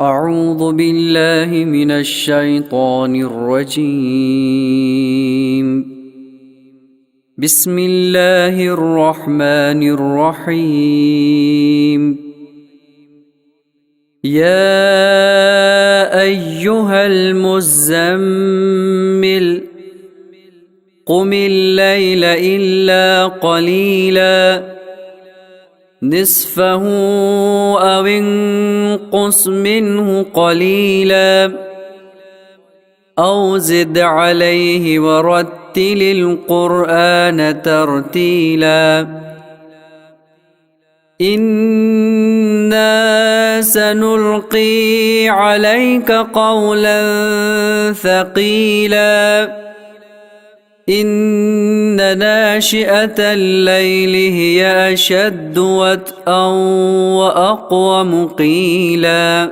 أعوذ بالله من الشيطان الرجيم. بسم الله الرحمن الرحيم. يا أيها المزمل قم الليل إلا قليلا نصفه أو انقص منه قليلا أو زد عليه ورتل القرآن ترتيلا إنا سنلقي عليك قولا ثقيلا إن ناشئة الليل هي أشد وطئا وأقوم قيلا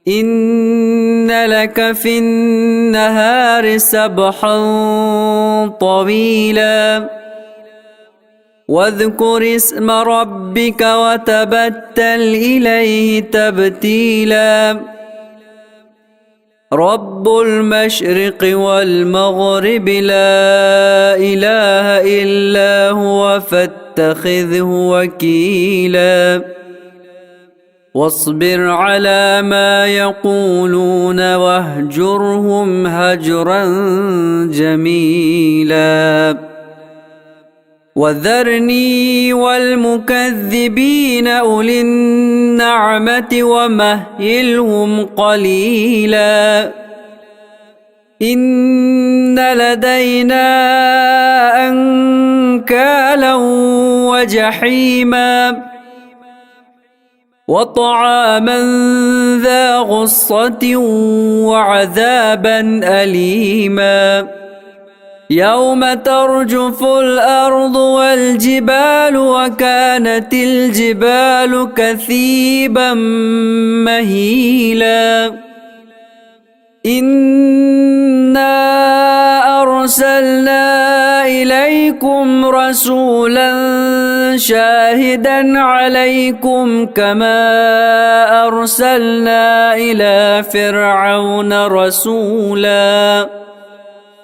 إن لك في النهار سبحا طويلا واذكر اسم ربك وتبتل إليه تبتيلا رب المشرق والمغرب لا إله إلا هو فاتخذه وكيلا واصبر على ما يقولون واهجرهم هجرا جميلا وذرني والمكذبين أولي النعمة ومهلهم قليلا إن لدينا أنكالا وجحيما وطعاما ذا غصة وعذابا أليما يوم ترجف الأرض والجبال وكانت الجبال كثيبا مهيلا إنا أرسلنا إليكم رسولا شاهدا عليكم كما أرسلنا إلى فرعون رسولا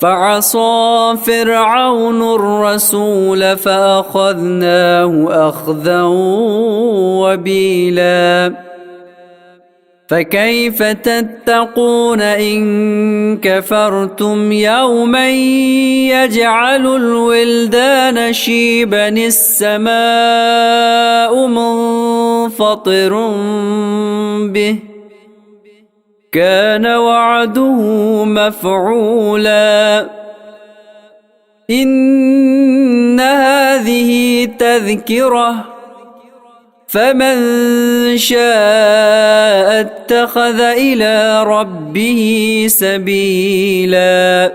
فعصى فرعون الرسول فأخذناه أخذا وبيلا فكيف تتقون إن كفرتم يوما يجعل الولدان شيبا السماء منفطر به كان وعده مفعولا إن هذه تذكرة فمن شاء اتخذ إلى ربه سبيلا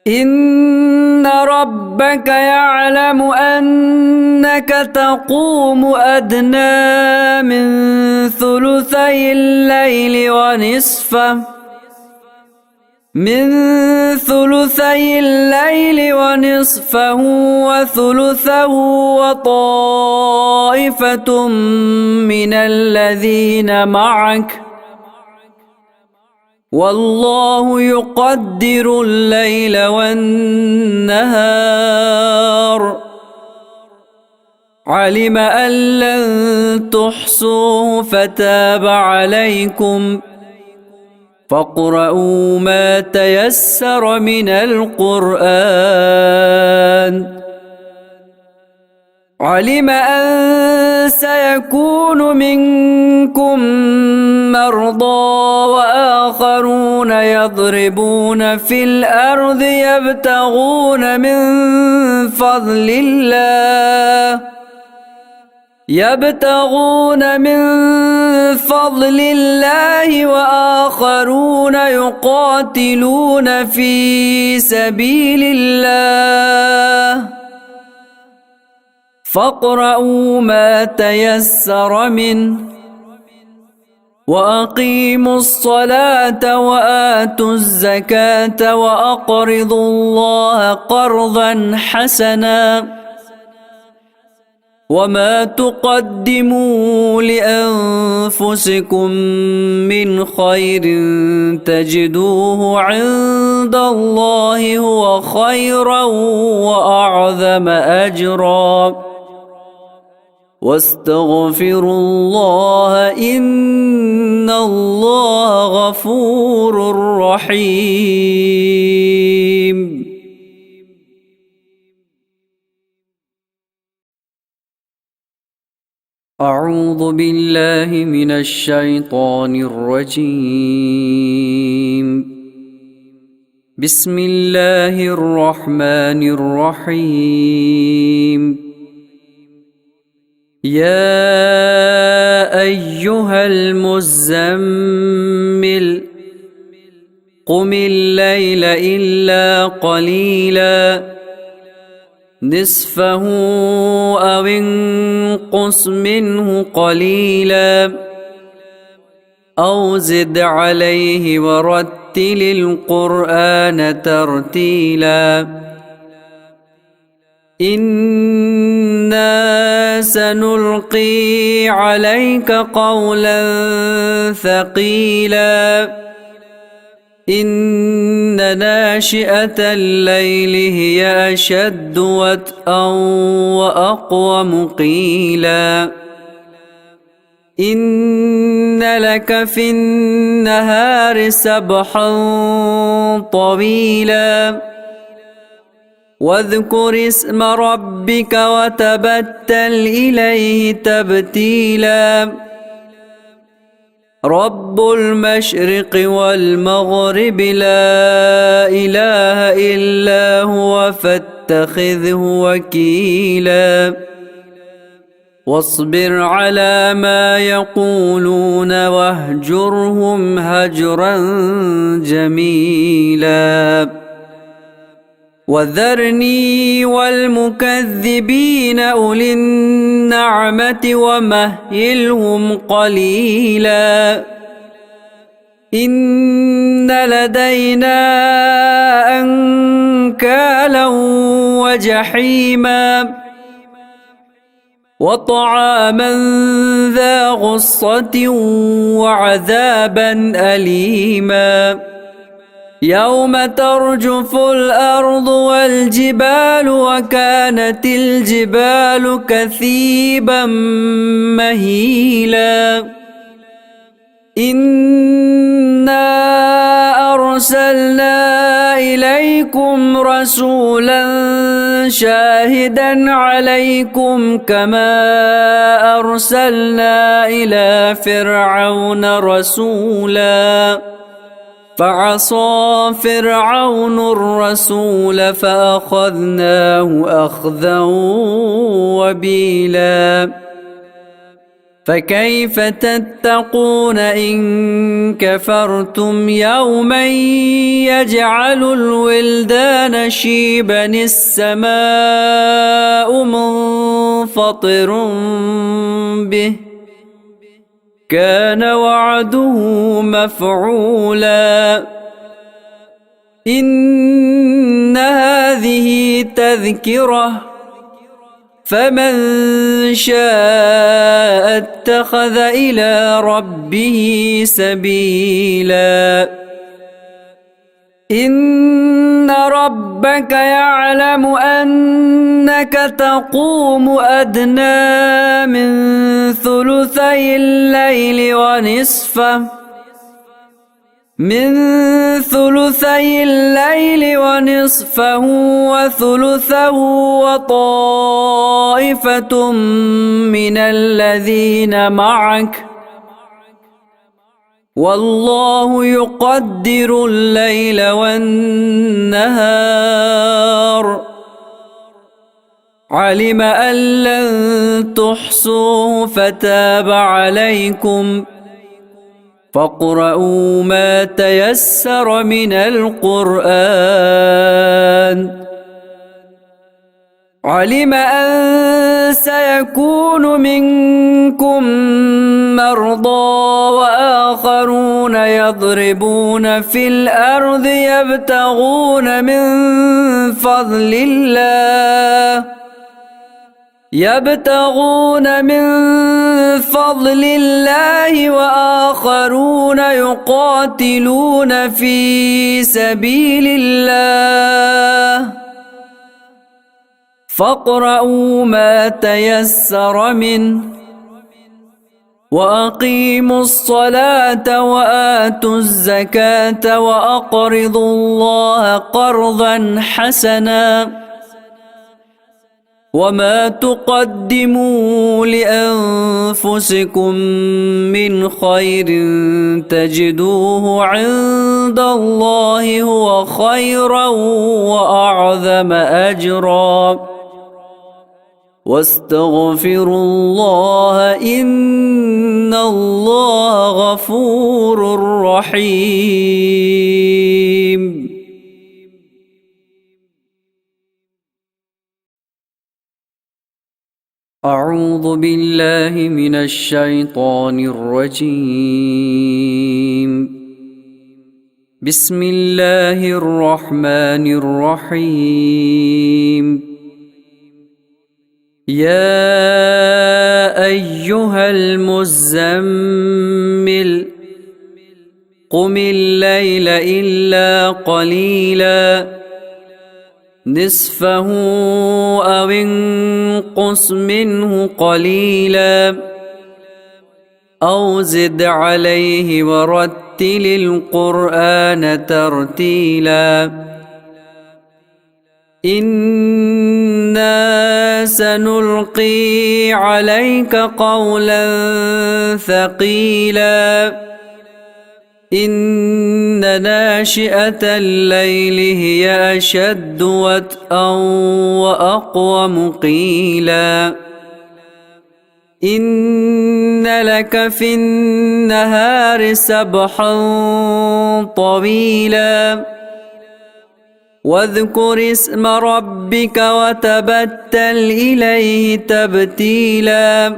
إن ربك يعلم أنك تقوم أدنى من ثلثي الليل ونصفه وثلثه وطائفة من الذين معك والله يقدر الليل والنهار علم أن لن تحصوه فتاب عليكم فاقرؤوا ما تيسر من القرآن علم أن سيكون منكم مرضى وآخرون يضربون في الأرض يبتغون من فضل الله وآخرون يقاتلون في سبيل الله فاقرؤوا ما تيسر منه وأقيموا الصلاة وآتوا الزكاة وأقرضوا الله قرضا حسنا وما تقدموا لأنفسكم من خير تجدوه عند الله هو خيرا وأعظم أجرا واستغفروا الله إن الله غفور رحيم. أعوذ بالله من الشيطان الرجيم. بسم الله الرحمن الرحيم. يا أيها المزمل قم الليل إلا قليلا نصفه أو انقص منه قليلا أو زد عليه ورتل القرآن ترتيلا إنا سنلقي عليك قولا ثقيلا إن ناشئة الليل هي أشد وطئا وأقوم قيلا إن لك في النهار سبحا طويلا واذكر اسم ربك وتبتل إليه تبتيلا رب المشرق والمغرب لا إله إلا هو فاتخذه وكيلا واصبر على ما يقولون واهجرهم هجرا جميلا وذرني والمكذبين أولي النعمة ومهلهم قليلا إن لدينا أنكالا وجحيما وطعاما ذا غصة وعذابا أليما يوم ترجف الأرض والجبال وكانت الجبال كثيبا مهيلا إنا أرسلنا إليكم رسولا شاهدا عليكم كما أرسلنا إلى فرعون رسولا فعصى فرعون الرسول فأخذناه أخذا وبيلا فكيف تتقون إن كفرتم يوما يجعل الولدان شيبا السماء منفطر به كان وعده مفعولا إن هذه تذكرة فمن شاء اتخذ إلى ربه سبيلا إن ربك يعلم أنك تقوم أدنى من ثلثي الليل ونصفه وثلثه وطائفة من الذين معك والله يقدر الليل والنهار علم أن لن تحصوه فتاب عليكم فاقرؤوا ما تيسر من القرآن علم أن سيكون منكم مرضى وآخرون يضربون في الأرض يبتغون من فضل الله يبتغون من فضل الله وآخرون يقاتلون في سبيل الله فاقرؤوا ما تيسر منه وأقيموا الصلاة وآتوا الزكاة وأقرضوا الله قرضا حسنا وما تقدموا لأنفسكم من خير تجدوه عند الله هو خيرا وأعظم أجرا واستغفروا الله إن الله غفور رحيم. أعوذ بالله من الشيطان الرجيم. بسم الله الرحمن الرحيم. يا أيها المزمل قم الليل إلا قليلا نصفه أو انقص منه قليلا أو زد عليه ورتل القرآن ترتيلا إنا سنلقي عليك قولا ثقيلا إن ناشئة الليل هي أشد وطئا وأقوم قيلا إن لك في النهار سبحا طويلا واذكر اسم ربك وتبتل إليه تبتيلا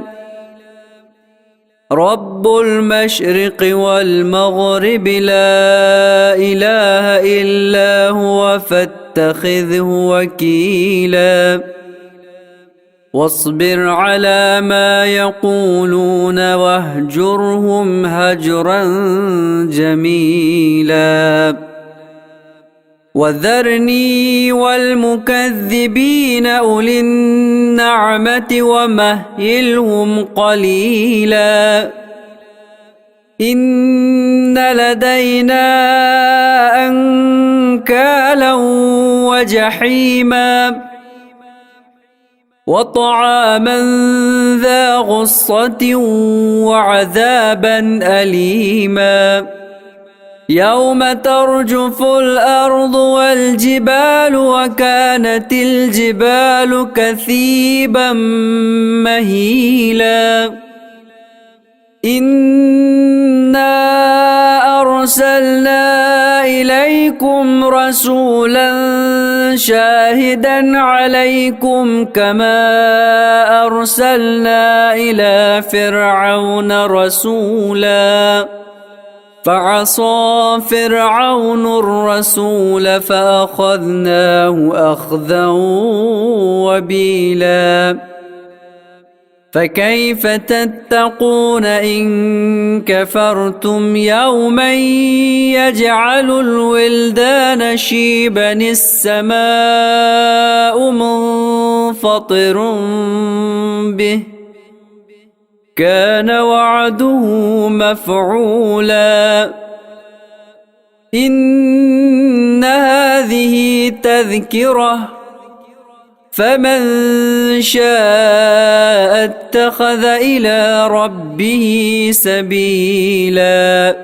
رب المشرق والمغرب لا إله إلا هو فاتخذه وكيلا واصبر على ما يقولون واهجرهم هجرا جميلا وذرني والمكذبين أولي النعمة ومهلهم قليلا إن لدينا أنكالا وجحيما وطعاما ذا غصة وعذابا أليما يوم ترجف الأرض والجبال وكانت الجبال كثيبا مهيلا إنا أرسلنا إليكم رسولا شاهدا عليكم كما أرسلنا إلى فرعون رسولا فعصى فرعون الرسول فأخذناه أخذا وبيلا فكيف تتقون إن كفرتم يوما يجعل الولدان شيبا السماء منفطر به كان وعده مفعولا إن هذه تذكرة فمن شاء اتخذ إلى ربه سبيلا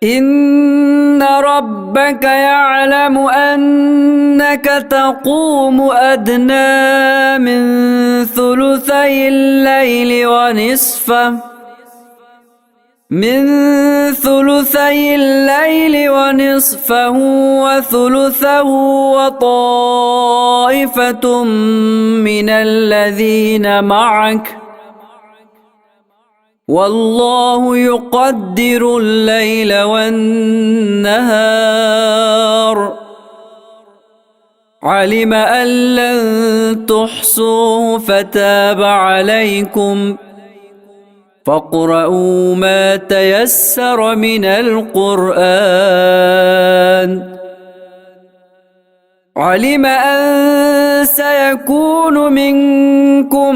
إن ربك يعلم أنك تقوم أدنى من ثلثي الليل ونصفه وثلثه وطائفة من الذين معك والله يقدر الليل والنهار علم أن لن تحصوه فتاب عليكم فاقرؤوا ما تيسر من القرآن. علم أن سيكون منكم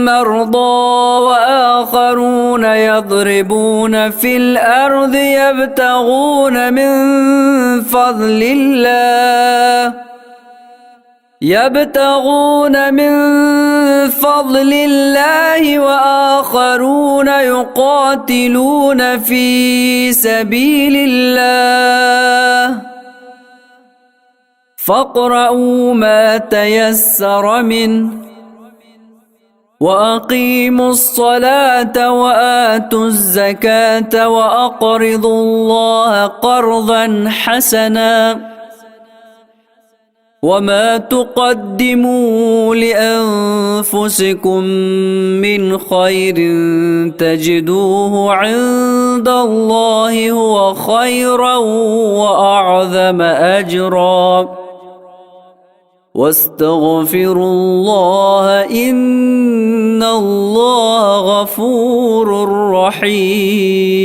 مرضى وآخرون يضربون في الأرض يبتغون من فضل الله وآخرون يقاتلون في سبيل الله فاقرؤوا ما تيسر منه وأقيموا الصلاة وآتوا الزكاة وأقرضوا الله قرضا حسنا وما تقدموا لأنفسكم من خير تجدوه عند الله هو خيرا وأعظم أجرا واستغفروا الله إن الله غفور رحيم.